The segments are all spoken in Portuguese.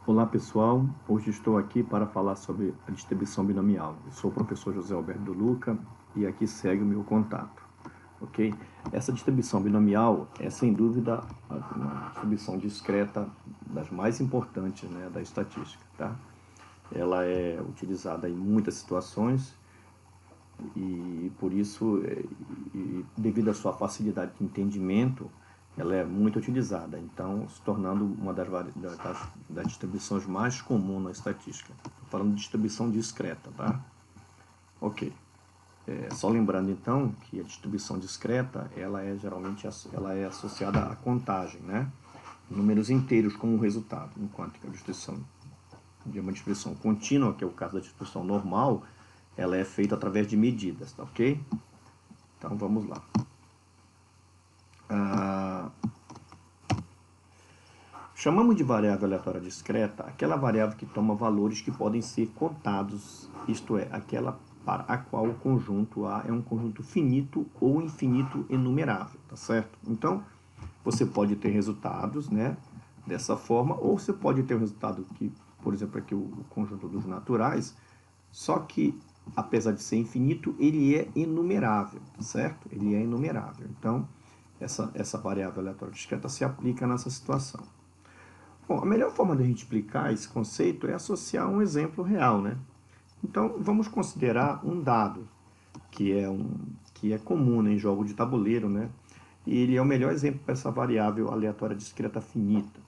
Olá pessoal, hoje estou aqui para falar sobre a distribuição binomial. Eu sou o professor José Alberto Luca e aqui segue o meu contato, ok? Essa distribuição binomial é sem dúvida uma distribuição discreta das mais importantes, né, da estatística, tá? Ela é utilizada em muitas situações e por isso, devido à sua facilidade de entendimento, ela é muito utilizada, então se tornando uma das distribuições mais comuns na estatística. Estou falando de distribuição discreta, tá? Ok. Só lembrando então que a distribuição discreta, ela é geralmente associada à contagem, né? Números inteiros como resultado, enquanto que a distribuição de uma distribuição contínua, que é o caso da distribuição normal, ela é feita através de medidas, tá ok? Então vamos lá. Chamamos de variável aleatória discreta aquela variável que toma valores que podem ser contados, isto é, aquela para a qual o conjunto A é um conjunto finito ou infinito enumerável, tá certo? Então, você pode ter resultados, né, dessa forma, ou você pode ter um resultado que, por exemplo, aqui o conjunto dos naturais, só que, apesar de ser infinito, ele é enumerável, tá certo? Ele é enumerável. Então, essa variável aleatória discreta se aplica nessa situação. Bom, a melhor forma de a gente explicar esse conceito é associar um exemplo real, né? Então, vamos considerar um dado, que é comum, né, em jogo de tabuleiro, né? E ele é o melhor exemplo para essa variável aleatória discreta finita.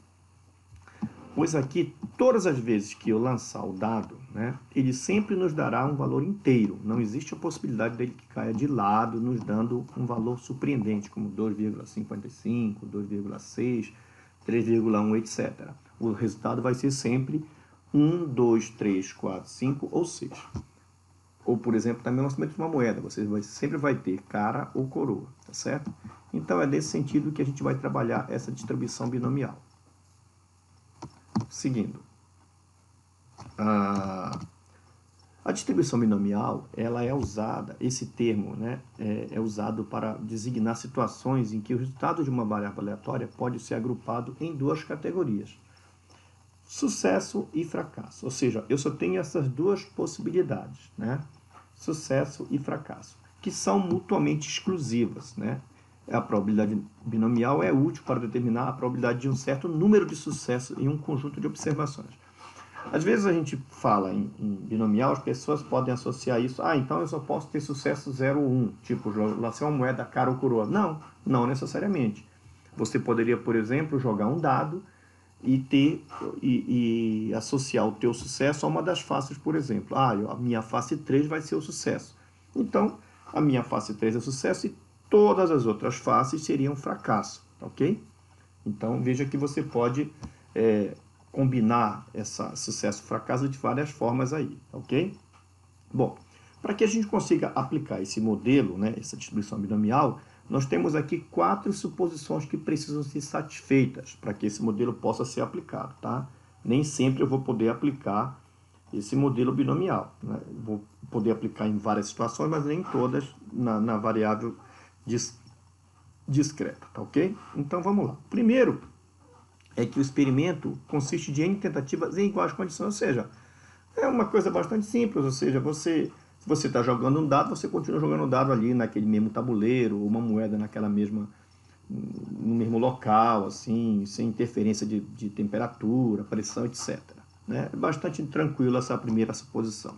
Pois aqui, todas as vezes que eu lançar o dado, né, ele sempre nos dará um valor inteiro. Não existe a possibilidade dele que caia de lado, nos dando um valor surpreendente, como 2,55, 2,6, 3,1, etc. O resultado vai ser sempre 1, 2, 3, 4, 5 ou 6. Ou, por exemplo, também o lançamento de uma moeda. Você sempre vai ter cara ou coroa, tá certo? Então, é nesse sentido que a gente vai trabalhar essa distribuição binomial. Seguindo. A distribuição binomial, ela é usada, esse termo, né, é usado para designar situações em que o resultado de uma variável aleatória pode ser agrupado em duas categorias: sucesso e fracasso. Ou seja, eu só tenho essas duas possibilidades, né? Sucesso e fracasso, que são mutuamente exclusivas, né? A probabilidade binomial é útil para determinar a probabilidade de um certo número de sucessos em um conjunto de observações. Às vezes a gente fala em binomial, as pessoas podem associar isso. Ah, então eu só posso ter sucesso 0 ou 1, tipo, lançar uma moeda cara ou coroa. Não, não necessariamente. Você poderia, por exemplo, jogar um dado e associar o teu sucesso a uma das faces, por exemplo. Ah, a minha face 3 vai ser o sucesso. Então, a minha face 3 é sucesso e todas as outras faces seriam fracasso, ok? Então, veja que você pode combinar esse sucesso e fracasso de várias formas aí, ok? Bom, para que a gente consiga aplicar esse modelo, né, essa distribuição binomial, nós temos aqui 4 suposições que precisam ser satisfeitas para que esse modelo possa ser aplicado, tá? Nem sempre eu vou poder aplicar esse modelo binomial, né? Vou poder aplicar em várias situações, mas nem todas na variável discreta, tá ok? Então vamos lá. Primeiro é que o experimento consiste de N tentativas em iguais condições, ou seja, é uma coisa bastante simples, ou seja, se você está jogando um dado, você continua jogando o dado ali naquele mesmo tabuleiro, uma moeda no mesmo local, assim, sem interferência de temperatura, pressão, etc. Né? É bastante tranquilo essa primeira suposição.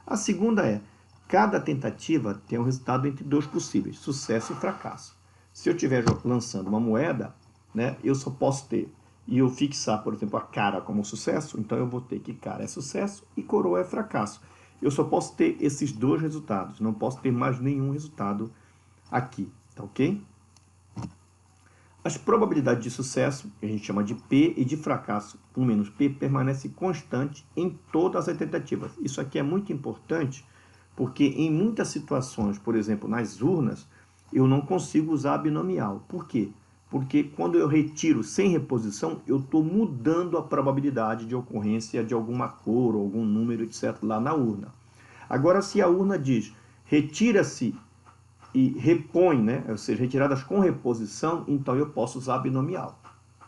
A segunda é, cada tentativa tem um resultado entre dois possíveis, sucesso e fracasso. Se eu estiver lançando uma moeda, né, eu só posso ter, e eu fixar, por exemplo, a cara como sucesso, então eu vou ter que cara é sucesso e coroa é fracasso. Eu só posso ter esses dois resultados, não posso ter mais nenhum resultado aqui, tá ok? As probabilidades de sucesso, que a gente chama de P, e de fracasso, 1 menos P, permanece constante em todas as tentativas. Isso aqui é muito importante, porque em muitas situações, por exemplo, nas urnas, eu não consigo usar a binomial. Por quê? Porque quando eu retiro sem reposição, eu estou mudando a probabilidade de ocorrência de alguma cor, ou algum número, etc., lá na urna. Agora, se a urna diz retira-se e repõe, né? Ou seja, retiradas com reposição, então eu posso usar binomial.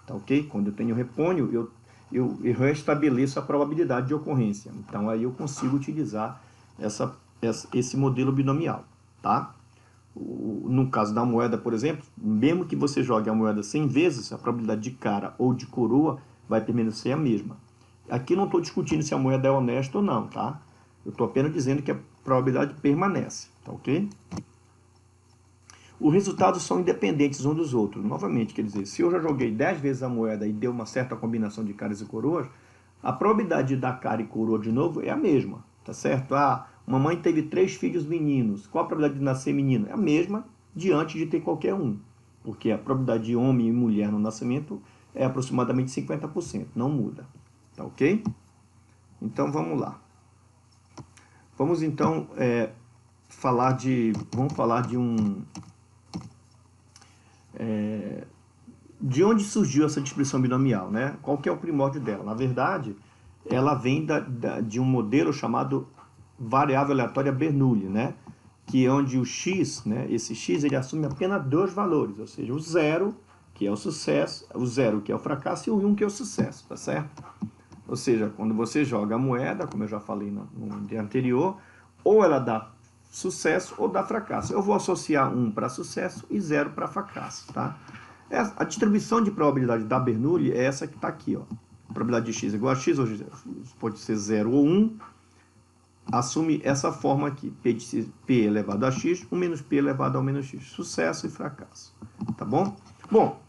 Tá ok? Quando eu tenho reponho, eu restabeleço a probabilidade de ocorrência. Então, aí eu consigo utilizar esse modelo binomial, tá? No caso da moeda, por exemplo, mesmo que você jogue a moeda 100 vezes, a probabilidade de cara ou de coroa vai permanecer a mesma. Aqui não estou discutindo se a moeda é honesta ou não, tá? Eu estou apenas dizendo que a probabilidade permanece, tá ok? Os resultados são independentes uns dos outros. Novamente, quer dizer, se eu já joguei 10 vezes a moeda e deu uma certa combinação de caras e coroas, a probabilidade de dar cara e coroa de novo é a mesma, tá certo? Ah, uma mãe teve 3 filhos meninos. Qual a probabilidade de nascer menino? É a mesma diante de ter qualquer um. Porque a probabilidade de homem e mulher no nascimento é aproximadamente 50%. Não muda. Tá ok? Então vamos lá. Vamos então falar de de onde surgiu essa distribuição binomial, né? Qual que é o primórdio dela? Na verdade, ela vem de um modelo chamado variável aleatória Bernoulli, né? Que é onde o x, né? Esse x ele assume apenas 2 valores, ou seja, o 0, que é o sucesso, o 0, que é o fracasso, e o 1, que é o sucesso, tá certo? Ou seja, quando você joga a moeda, como eu já falei no dia anterior, ou ela dá sucesso ou dá fracasso. Eu vou associar 1 para sucesso e 0 para fracasso, tá? A distribuição de probabilidade da Bernoulli é essa que está aqui, ó. A probabilidade de x igual a x, hoje pode ser 0 ou 1, assume essa forma aqui, P elevado a x, 1 menos P elevado ao menos x, sucesso e fracasso, tá bom? Bom,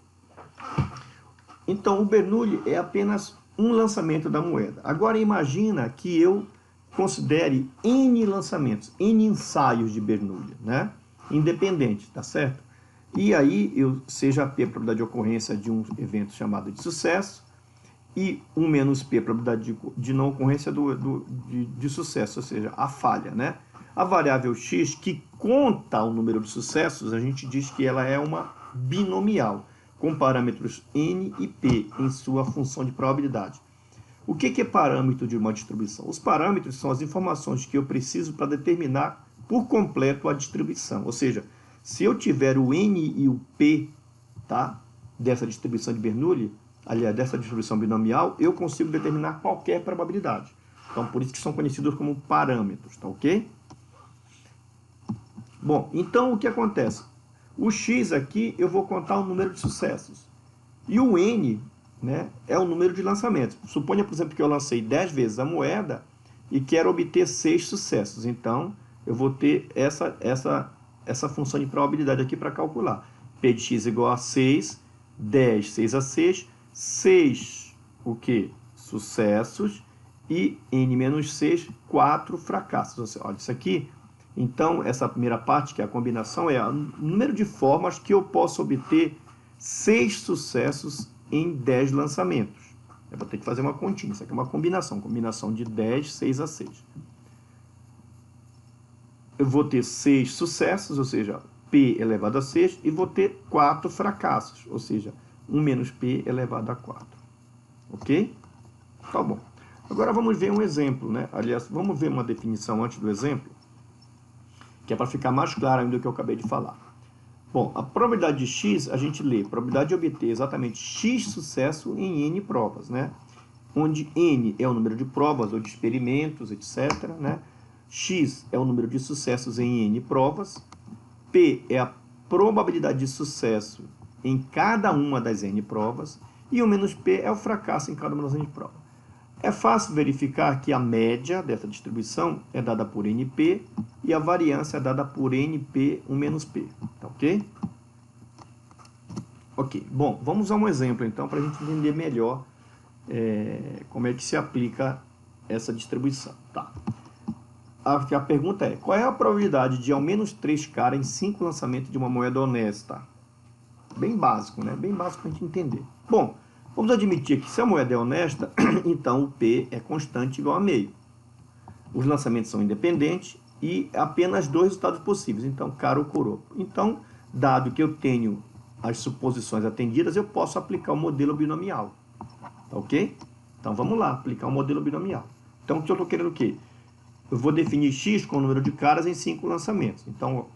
então o Bernoulli é apenas um lançamento da moeda. Agora imagina que eu considere N lançamentos, N ensaios de Bernoulli, né? Independente, tá certo? E aí eu seja P a probabilidade de ocorrência de um evento chamado de sucesso e 1 menos P a probabilidade de não ocorrência de sucesso, ou seja, a falha, né? A variável x, que conta o número de sucessos, a gente diz que ela é uma binomial, com parâmetros n e p em sua função de probabilidade. O que é parâmetro de uma distribuição? Os parâmetros são as informações que eu preciso para determinar por completo a distribuição. Ou seja, se eu tiver o n e o p, tá, dessa distribuição de Bernoulli, aliás, dessa distribuição binomial, eu consigo determinar qualquer probabilidade. Então, por isso que são conhecidos como parâmetros, tá ok? Bom, então o que acontece? O x aqui eu vou contar o número de sucessos. E o n, né, é o número de lançamentos. Suponha, por exemplo, que eu lancei 10 vezes a moeda e quero obter 6 sucessos. Então, eu vou ter essa função de probabilidade aqui para calcular. P de x igual a 6, 10, 6 a 6, 6 o quê? Sucessos e n menos 6, 4 fracassos. Olha, isso aqui, então, essa primeira parte, que é a combinação, é o número de formas que eu posso obter 6 sucessos em 10 lançamentos. Eu vou ter que fazer uma continha. Isso aqui é uma combinação de 10, 6 a 6. Eu vou ter 6 sucessos, ou seja, P elevado a 6, e vou ter 4 fracassos, ou seja, 1 menos P elevado a 4. Ok? Tá bom. Agora vamos ver um exemplo, né? Aliás, vamos ver uma definição antes do exemplo, que é para ficar mais claro ainda do que eu acabei de falar. Bom, a probabilidade de x, a gente lê, probabilidade de obter exatamente x sucesso em n provas, né? Onde n é o número de provas ou de experimentos, etc., né? X é o número de sucessos em n provas, P é a probabilidade de sucesso em cada uma das n provas, e o menos P é o fracasso em cada uma das n provas. É fácil verificar que a média dessa distribuição é dada por NP e a variância é dada por NP, 1 menos P. Tá ok? Ok. Bom, vamos a um exemplo então para a gente entender melhor como é que se aplica essa distribuição. Tá. A pergunta é, qual é a probabilidade de ao menos 3 caras em 5 lançamentos de uma moeda honesta? Bem básico, né? Bem básico para a gente entender. Bom, vamos admitir que se a moeda é honesta, então o P é constante igual a meio. Os lançamentos são independentes e apenas 2 resultados possíveis, então cara ou coroa. Então, dado que eu tenho as suposições atendidas, eu posso aplicar o modelo binomial. Tá ok? Então vamos lá, aplicar o modelo binomial. Então o que eu estou querendo o quê? Eu vou definir x com o número de caras em 5 lançamentos. Então,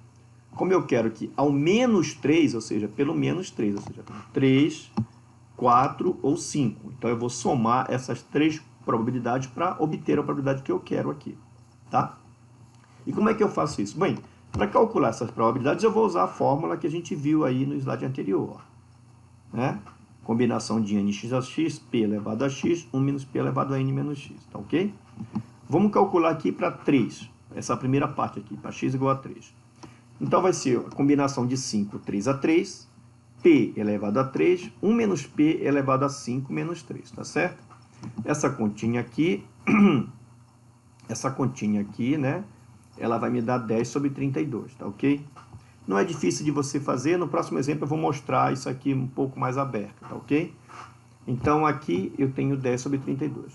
como eu quero que ao menos 3, ou seja, pelo menos 3, ou seja, 3 4 ou 5. Então, eu vou somar essas três probabilidades para obter a probabilidade que eu quero aqui, tá? E como é que eu faço isso? Bem, para calcular essas probabilidades, eu vou usar a fórmula que a gente viu aí no slide anterior, né? Combinação de nx a x, p elevado a x, 1 menos p elevado a n menos x, tá ok? Vamos calcular aqui para 3, essa primeira parte aqui, para x igual a 3. Então, vai ser a combinação de 5, 3 a 3, p elevado a 3, 1 menos p elevado a 5 menos 3, tá certo? Essa continha aqui, né, ela vai me dar 10 sobre 32, tá ok? Não é difícil de você fazer, no próximo exemplo eu vou mostrar isso aqui um pouco mais aberto, tá ok? Então, aqui eu tenho 10 sobre 32.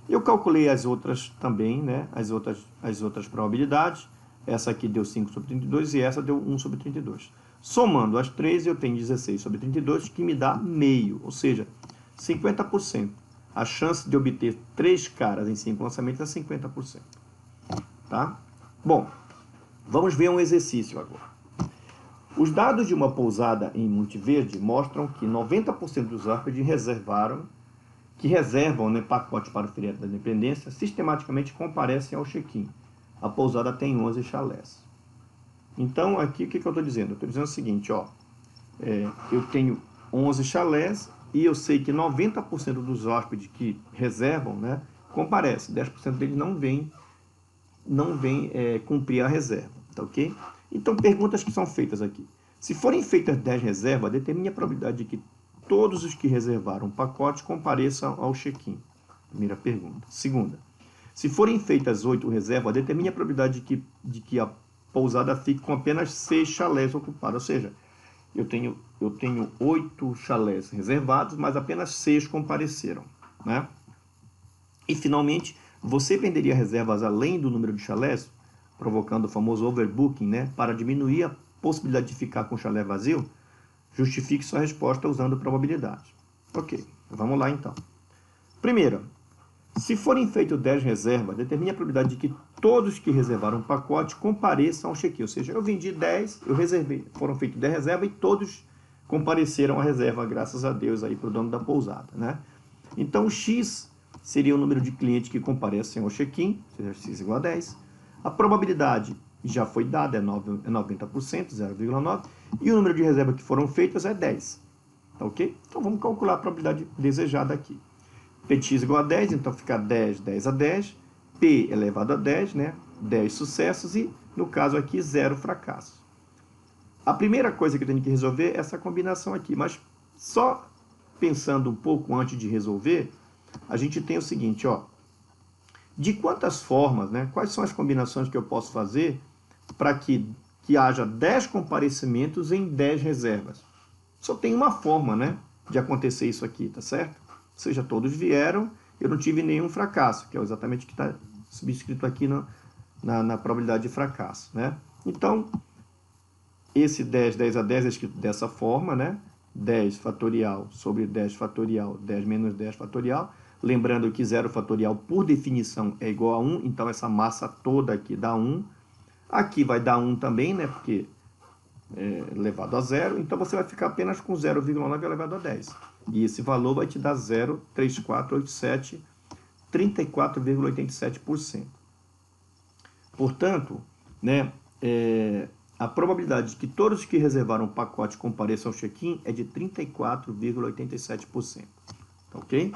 Eu calculei as outras também, né, as outras probabilidades. Essa aqui deu 5 sobre 32 e essa deu 1 sobre 32. Somando as três, eu tenho 16 sobre 32, que me dá meio, ou seja, 50%. A chance de obter 3 caras em 5 lançamentos é 50%. Tá? Bom, vamos ver um exercício agora. Os dados de uma pousada em Monte Verde mostram que 90% dos hóspedes reservam, né, pacote para o feriado da Independência, sistematicamente comparecem ao check-in. A pousada tem 11 chalés. Então, aqui, o que eu estou dizendo? Eu estou dizendo o seguinte, ó, eu tenho 11 chalés e eu sei que 90% dos hóspedes que reservam, né, comparecem. 10% deles não vêm cumprir a reserva, tá ok? Então, perguntas que são feitas aqui. Se forem feitas 10 reservas, determine a probabilidade de que todos os que reservaram o pacote compareçam ao check-in. Primeira pergunta. Segunda, se forem feitas 8 reservas, determine a probabilidade de que a pousada fique com apenas 6 chalés ocupados. Ou seja, eu tenho 8 chalés reservados, mas apenas 6 compareceram, né? E, finalmente, você venderia reservas além do número de chalés, provocando o famoso overbooking, né, para diminuir a possibilidade de ficar com o chalé vazio? Justifique sua resposta usando probabilidade. Ok, vamos lá então. Primeiro, se forem feitas 10 reservas, determine a probabilidade de que todos que reservaram um pacote compareçam ao check-in. Ou seja, eu vendi 10, eu reservei, foram feitas 10 reservas e todos compareceram à reserva, graças a Deus, aí para o dono da pousada, né? Então, X seria o número de clientes que comparecem ao check-in, ou seja, X igual a 10. A probabilidade já foi dada, é 90%, 0,9. E o número de reservas que foram feitas é 10. Tá ok? Então, vamos calcular a probabilidade desejada aqui. Px igual a 10, então fica 10, 10 a 10. P elevado a 10, né? 10 sucessos e, no caso aqui, 0 fracassos. A primeira coisa que eu tenho que resolver é essa combinação aqui. Mas só pensando um pouco antes de resolver, a gente tem o seguinte, ó. De quantas formas, né? Quais são as combinações que eu posso fazer para que haja 10 comparecimentos em 10 reservas? Só tem uma forma, né, de acontecer isso aqui, tá certo? Ou seja, todos vieram, eu não tive nenhum fracasso, que é exatamente o que está subscrito aqui na probabilidade de fracasso, né? Então, esse 10, 10 a 10 é escrito dessa forma, né? 10 fatorial sobre 10 fatorial, 10 menos 10 fatorial. Lembrando que 0 fatorial, por definição, é igual a 1, então essa massa toda aqui dá 1. Aqui vai dar 1 também, né? Porque é elevado a 0, então você vai ficar apenas com 0,9 elevado a 10. E esse valor vai te dar 0,3487, 34,87%. Portanto, né, a probabilidade de que todos que reservaram o pacote compareçam ao check-in é de 34,87%. Tá ok?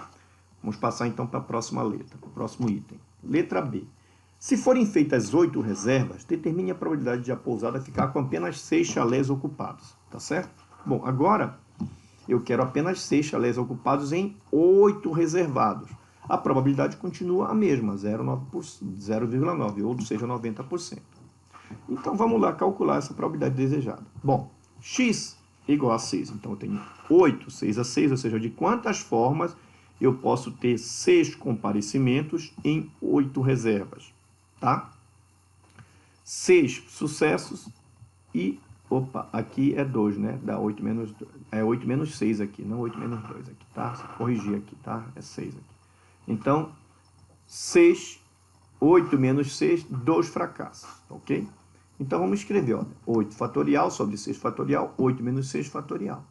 Vamos passar então para a próxima letra, para o próximo item. Letra B. Se forem feitas 8 reservas, determine a probabilidade de a pousada ficar com apenas 6 chalés ocupados. Tá certo? Bom, agora eu quero apenas 6 chalés ocupados em 8 reservados. A probabilidade continua a mesma, 0,9, ou seja, 90%. Então, vamos lá calcular essa probabilidade desejada. Bom, x igual a 6. Então, eu tenho 8, 6 a 6, ou seja, de quantas formas eu posso ter 6 comparecimentos em 8 reservas. Tá? 6 sucessos e... Opa, aqui é 2, né? Dá 8 menos 2. É 8 menos 6 aqui, não 8 menos 2 aqui, tá? Vou corrigir aqui, tá? É 6 aqui. Então, 6, 8 menos 6, 2 fracassos, ok? Então, vamos escrever, ó, 8 fatorial sobre 6 fatorial, 8 menos 6 fatorial.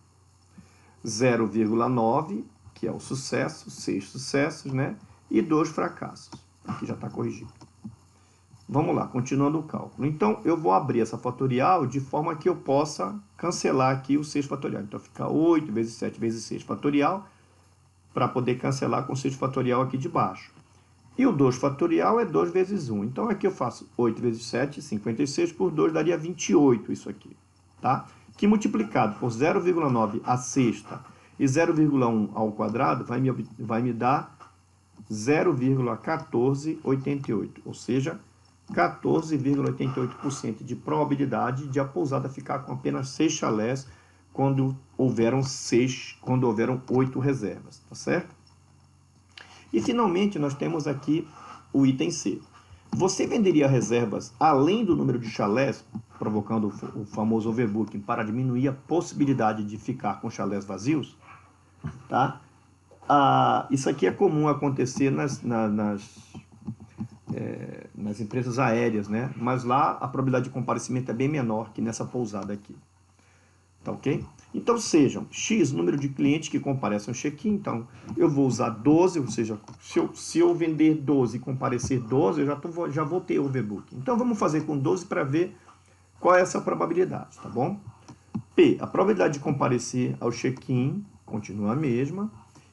0,9, que é o sucesso, 6 sucessos, né? E 2 fracassos. Aqui já está corrigido. Vamos lá, continuando o cálculo. Então, eu vou abrir essa fatorial de forma que eu possa cancelar aqui o 6 fatorial. Então, fica 8 vezes 7 vezes 6 fatorial, para poder cancelar com o 6 fatorial aqui de baixo. E o 2 fatorial é 2 vezes 1. Então, aqui eu faço 8 vezes 7, 56, por 2 daria 28 isso aqui, tá? Que multiplicado por 0,9 à sexta e 0,1 ao quadrado vai me dar 0,1488, ou seja, 14,88% de probabilidade de a pousada ficar com apenas 6 chalés quando houveram 8 reservas, tá certo? E finalmente nós temos aqui o item C. Você venderia reservas além do número de chalés, provocando o famoso overbooking, para diminuir a possibilidade de ficar com chalés vazios? Tá? Isso aqui é comum acontecer nas empresas aéreas, né? Mas lá a probabilidade de comparecimento é bem menor que nessa pousada aqui. Tá ok? Então sejam X número de clientes que comparecem ao check-in. Então eu vou usar 12, ou seja, se eu vender 12 e comparecer 12, eu já vou ter overbooking. Então vamos fazer com 12 para ver qual é essa probabilidade, tá bom? P, a probabilidade de comparecer ao check-in continua a mesma.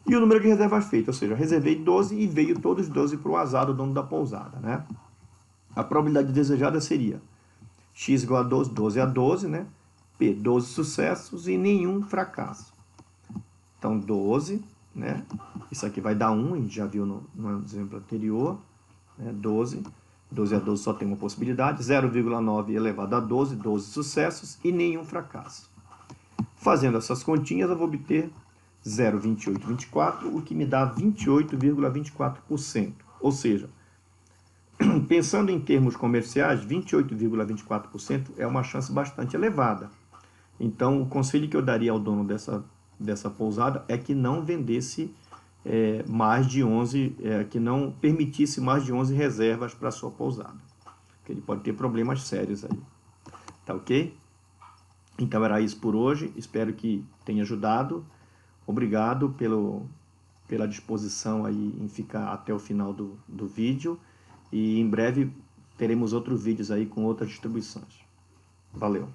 E o número de reservas feitas, ou seja, eu reservei 12 e veio todos os 12 para o azar do dono da pousada, né? A probabilidade desejada seria X igual a 12, 12 a 12, né? P, 12 sucessos e nenhum fracasso. Então, 12, né? Isso aqui vai dar 1, a gente já viu no exemplo anterior, né? 12. 12 a 12 só tem uma possibilidade. 0,9 elevado a 12, 12 sucessos e nenhum fracasso. Fazendo essas continhas, eu vou obter 0,2824, o que me dá 28,24%. Ou seja, pensando em termos comerciais, 28,24% é uma chance bastante elevada. Então, o conselho que eu daria ao dono dessa pousada é que não vendesse mais de 11, que não permitisse mais de 11 reservas para a sua pousada. Porque ele pode ter problemas sérios aí. Tá ok? Então, era isso por hoje. Espero que tenha ajudado. Obrigado pela disposição aí em ficar até o final do vídeo. E em breve teremos outros vídeos aí com outras distribuições. Valeu!